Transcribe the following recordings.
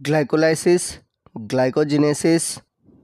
Glycolysis, glycogenesis,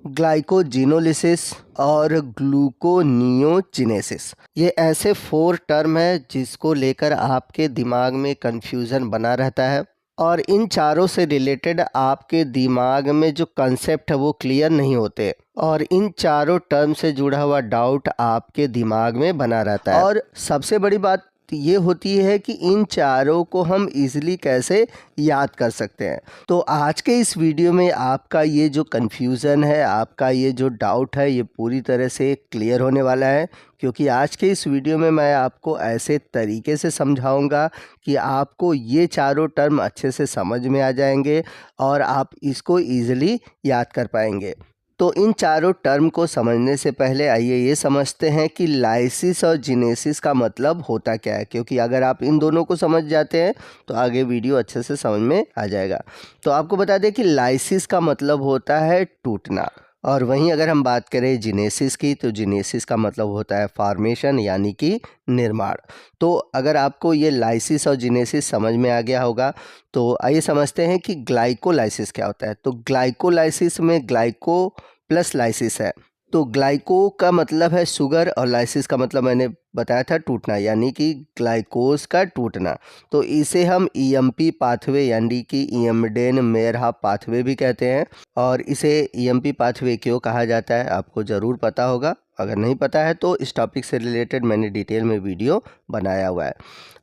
glycogenolysis और ग्लूकोनियोजिनेसिस। ये ऐसे 4 टर्म है जिसको लेकर आपके दिमाग में कन्फ्यूज़न बना रहता है और इन चारों से रिलेटेड आपके दिमाग में जो कंसेप्ट है वो क्लियर नहीं होते और इन चारों टर्म से जुड़ा हुआ डाउट आपके दिमाग में बना रहता है। और सबसे बड़ी बात ये होती है कि इन चारों को हम इजीली कैसे याद कर सकते हैं। तो आज के इस वीडियो में आपका ये जो कन्फ्यूज़न है, आपका ये जो डाउट है, ये पूरी तरह से क्लियर होने वाला है, क्योंकि आज के इस वीडियो में मैं आपको ऐसे तरीके से समझाऊंगा कि आपको ये चारों टर्म अच्छे से समझ में आ जाएंगे और आप इसको ईज़िली याद कर पाएंगे। तो इन चारों टर्म को समझने से पहले आइए ये समझते हैं कि लाइसिस और जिनेसिस का मतलब होता क्या है, क्योंकि अगर आप इन दोनों को समझ जाते हैं तो आगे वीडियो अच्छे से समझ में आ जाएगा। तो आपको बता दें कि लाइसिस का मतलब होता है टूटना, और वहीं अगर हम बात करें जिनेसिस की तो जिनेसिस का मतलब होता है फॉर्मेशन यानी कि निर्माण। तो अगर आपको ये लाइसिस और जिनेसिस समझ में आ गया होगा तो आइए समझते हैं कि ग्लाइकोलाइसिस क्या होता है। तो ग्लाइकोलाइसिस में ग्लाइको प्लस लाइसिस है। तो ग्लाइको का मतलब है शुगर और लाइसिस का मतलब मैंने बताया था टूटना, यानी कि ग्लाइकोज का टूटना। तो इसे हम ईएमपी पाथवे यानी कि ईएमडेन मेयरहाफ पाथवे भी कहते हैं। और इसे ईएमपी पाथवे क्यों कहा जाता है आपको ज़रूर पता होगा, अगर नहीं पता है तो इस टॉपिक से रिलेटेड मैंने डिटेल में वीडियो बनाया हुआ है।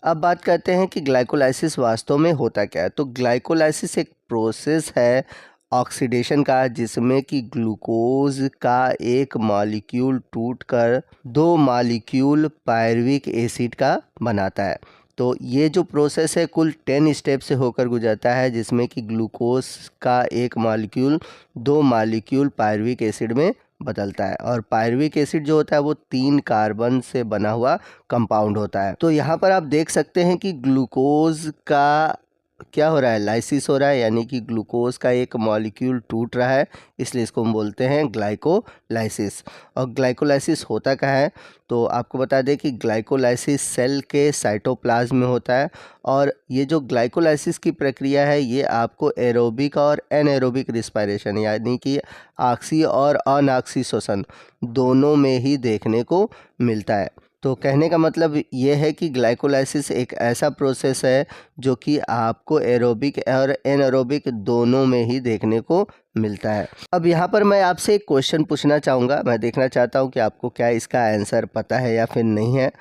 अब बात करते हैं कि ग्लाइकोलाइसिस वास्तव में होता क्या है। तो ग्लाइकोलाइसिस एक प्रोसेस है ऑक्सीडेशन का, जिसमें कि ग्लूकोज का एक मॉलिक्यूल टूटकर 2 मॉलिक्यूल पायरुविक एसिड का बनाता है। तो ये जो प्रोसेस है कुल 10 स्टेप से होकर गुजरता है, जिसमें कि ग्लूकोज का एक मॉलिक्यूल 2 मॉलिक्यूल पायरुविक एसिड में बदलता है। और पायरुविक एसिड जो होता है वो 3 कार्बन से बना हुआ कंपाउंड होता है। तो यहाँ पर आप देख सकते हैं कि ग्लूकोज का क्या हो रहा है, लाइसिस हो रहा है, यानी कि ग्लूकोज का एक मॉलिक्यूल टूट रहा है, इसलिए इसको हम बोलते हैं ग्लाइकोलाइसिस। और ग्लाइकोलाइसिस होता क्या है, तो आपको बता दें कि ग्लाइकोलाइसिस सेल के साइटोप्लाज्म में होता है। और ये जो ग्लाइकोलाइसिस की प्रक्रिया है ये आपको एरोबिक और एनएरोबिक रिस्पायरेशन यानी कि ऑक्सी और अनऑक्सी श्वसन दोनों में ही देखने को मिलता है। तो कहने का मतलब ये है कि ग्लाइकोलाइसिस एक ऐसा प्रोसेस है जो कि आपको एरोबिक और एनएरोबिक दोनों में ही देखने को मिलता है। अब यहाँ पर मैं आपसे एक क्वेश्चन पूछना चाहूँगा, मैं देखना चाहता हूँ कि आपको क्या इसका आंसर पता है या फिर नहीं है।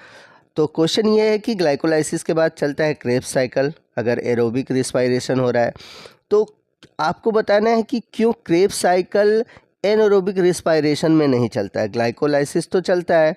तो क्वेश्चन ये है कि ग्लाइकोलाइसिस के बाद चलता है क्रेब्स साइकिल, अगर एरोबिक रिस्पायरेशन हो रहा है तो आपको बताना है कि क्यों क्रेब्स साइकिल एनएरोबिक रिस्पायरेशन में नहीं चलता है। ग्लाइकोलाइसिस तो चलता है,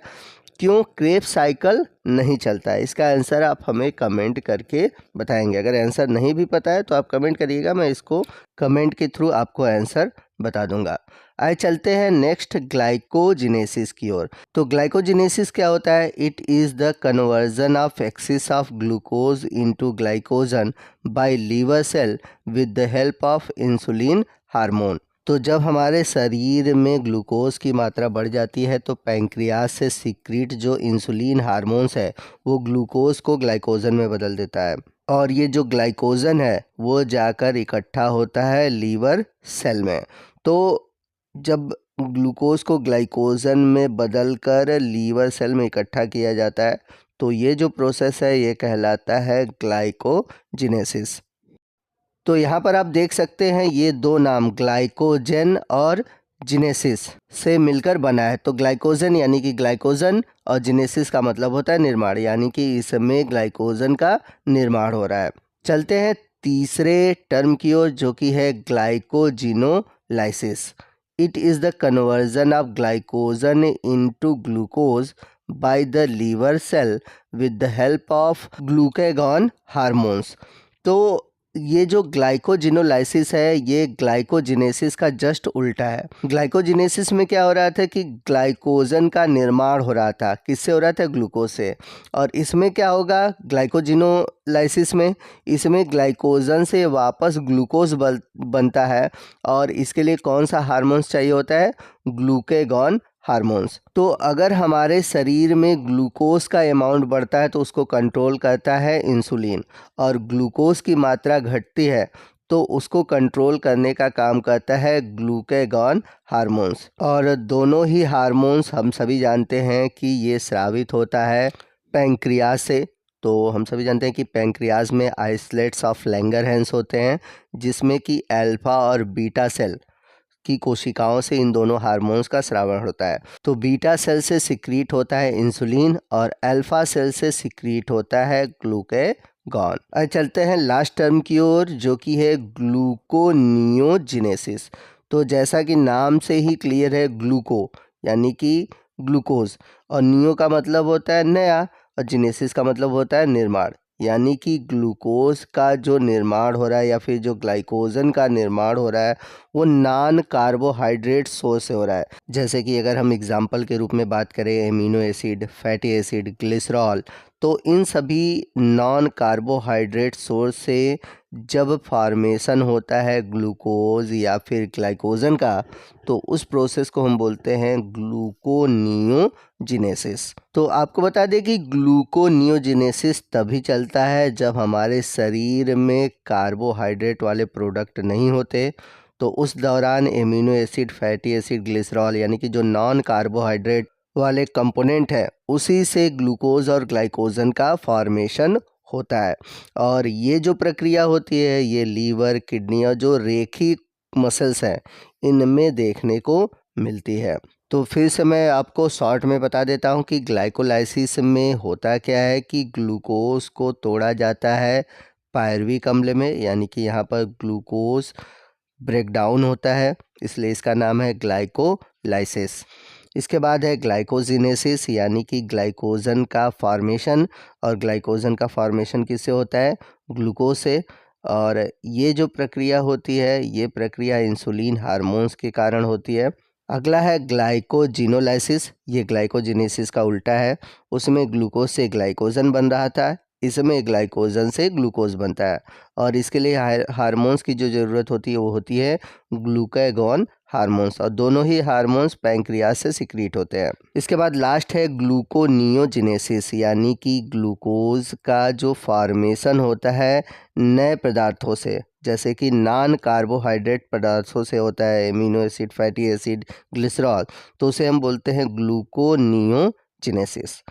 क्यों क्रेब्स साइकिल नहीं चलता है। इसका आंसर आप हमें कमेंट करके बताएंगे। अगर आंसर नहीं भी पता है तो आप कमेंट करिएगा, मैं इसको कमेंट के थ्रू आपको आंसर बता दूंगा। आइए चलते हैं नेक्स्ट ग्लाइकोजिनेसिस की ओर। तो ग्लाइकोजिनेसिस क्या होता है, it is the conversion of excess of glucose into glycogen by liver cell with the help of insulin hormone. तो जब हमारे शरीर में ग्लूकोज की मात्रा बढ़ जाती है तो पैंक्रियास से सीक्रेट जो इंसुलिन हार्मोन्स है वो ग्लूकोज को ग्लाइकोजन में बदल देता है, और ये जो ग्लाइकोजन है वो जाकर इकट्ठा होता है लीवर सेल में। तो जब ग्लूकोज को ग्लाइकोजन में बदलकर लीवर सेल में इकट्ठा किया जाता है तो ये जो प्रोसेस है ये कहलाता है ग्लाइकोजिनेसिस। तो यहाँ पर आप देख सकते हैं ये दो नाम ग्लाइकोजन और जिनेसिस से मिलकर बना है। तो ग्लाइकोजन यानी कि ग्लाइकोजन और जिनेसिस का मतलब होता है निर्माण, यानी कि इसमें ग्लाइकोजन का निर्माण हो रहा है। चलते हैं तीसरे टर्म की ओर जो कि है glycogenolysis. It is the conversion of glycogen into glucose by the liver cell with the help of glucagon hormones. तो ये जो ग्लाइकोजिनोलाइसिस है ये ग्लाइकोजिनेसिस का जस्ट उल्टा है। ग्लाइकोजिनेसिस में क्या हो रहा था कि ग्लाइकोजन का निर्माण हो रहा था, किससे हो रहा था, ग्लूकोज से। और इसमें क्या होगा ग्लाइकोजिनोलाइसिस में, इसमें ग्लाइकोजन से वापस ग्लूकोज बनता है, और इसके लिए कौन सा हार्मोन्स चाहिए होता है, ग्लूकेगॉन हार्मोन्स। तो अगर हमारे शरीर में ग्लूकोज का अमाउंट बढ़ता है तो उसको कंट्रोल करता है इंसुलिन, और ग्लूकोज की मात्रा घटती है तो उसको कंट्रोल करने का काम करता है ग्लूकागॉन हार्मोन्स। और दोनों ही हार्मोन्स हम सभी जानते हैं कि ये स्रावित होता है पैंक्रियाज से। तो हम सभी जानते हैं कि पैंक्रियाज में आइसलेट्स ऑफ लैंगरहैंस होते हैं, जिसमें कि अल्फा और बीटा सेल की कोशिकाओं से इन दोनों हार्मोन्स का स्रावण होता है। तो बीटा सेल से सिक्रीट होता है इंसुलिन और अल्फा सेल से सिक्रीट होता है ग्लूकागॉन। अब चलते हैं लास्ट टर्म की ओर, जो कि है ग्लूकोनियोजेनेसिस। तो जैसा कि नाम से ही क्लियर है, ग्लूको यानी कि ग्लूकोज, और नियो का मतलब होता है नया, और जेनेसिस का मतलब होता है निर्माण। यानी कि ग्लूकोज का जो निर्माण हो रहा है या फिर जो ग्लाइकोजन का निर्माण हो रहा है वो नॉन कार्बोहाइड्रेट सोर्स से हो रहा है। जैसे कि अगर हम एग्जांपल के रूप में बात करें amino acid, fatty acid, glycerol, तो इन सभी नॉन कार्बोहाइड्रेट सोर्स से जब फॉर्मेशन होता है ग्लूकोज या फिर ग्लाइकोजन का, तो उस प्रोसेस को हम बोलते हैं ग्लूकोनियोजेनेसिस। तो आपको बता दें कि ग्लूकोनियोजेनेसिस तभी चलता है जब हमारे शरीर में कार्बोहाइड्रेट वाले प्रोडक्ट नहीं होते। तो उस दौरान amino acid, fatty acid, glycerol यानी कि जो नॉन कार्बोहाइड्रेट वाले कंपोनेंट है, उसी से ग्लूकोज और ग्लाइकोजन का फॉर्मेशन होता है। और ये जो प्रक्रिया होती है ये लीवर, किडनी और जो रेखी मसल्स हैं इनमें देखने को मिलती है। तो फिर से मैं आपको शॉर्ट में बता देता हूँ कि ग्लाइकोलाइसिस में होता क्या है कि ग्लूकोज को तोड़ा जाता है पायरुविक अम्ल में, यानी कि यहाँ पर ग्लूकोज ब्रेकडाउन होता है, इसलिए इसका नाम है ग्लाइकोलाइसिस। इसके बाद है ग्लाइकोजिनेसिस, यानी कि ग्लाइकोजन का फॉर्मेशन। और ग्लाइकोजन का फॉर्मेशन किससे होता है? ग्लूकोज से। और ये जो प्रक्रिया होती है ये प्रक्रिया इंसुलिन हार्मोन्स के कारण होती है। अगला है ग्लाइकोजिनोलाइसिस, ये ग्लाइकोजिनेसिस का उल्टा है। उसमें ग्लूकोज से ग्लाइकोजन बन रहा था, इसमें ग्लाइकोजन से ग्लूकोज बनता है। और इसके लिए हार्मोन्स की जो ज़रूरत होती है वो होती है ग्लूकागॉन हार्मोन्स, और दोनों ही हार्मोन्स पैंक्रियाज से सिक्रीट होते हैं। इसके बाद लास्ट है ग्लूकोनियोजेनेसिस, यानी कि ग्लूकोज का जो फॉर्मेशन होता है नए पदार्थों से, जैसे कि नॉन कार्बोहाइड्रेट पदार्थों से होता है, amino acid, fatty acid, glycerol, तो उसे हम बोलते हैं ग्लूकोनियोजेनेसिस।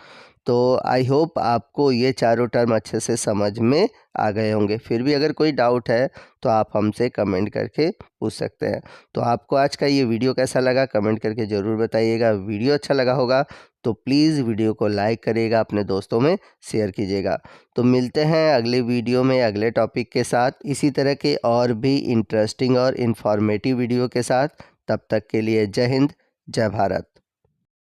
तो आई होप आपको ये चारों टर्म अच्छे से समझ में आ गए होंगे। फिर भी अगर कोई डाउट है तो आप हमसे कमेंट करके पूछ सकते हैं। तो आपको आज का ये वीडियो कैसा लगा कमेंट करके ज़रूर बताइएगा। वीडियो अच्छा लगा होगा तो प्लीज़ वीडियो को लाइक करिएगा, अपने दोस्तों में शेयर कीजिएगा। तो मिलते हैं अगले वीडियो में अगले टॉपिक के साथ, इसी तरह के और भी इंटरेस्टिंग और इन्फॉर्मेटिव वीडियो के साथ। तब तक के लिए जय हिंद, जय भारत।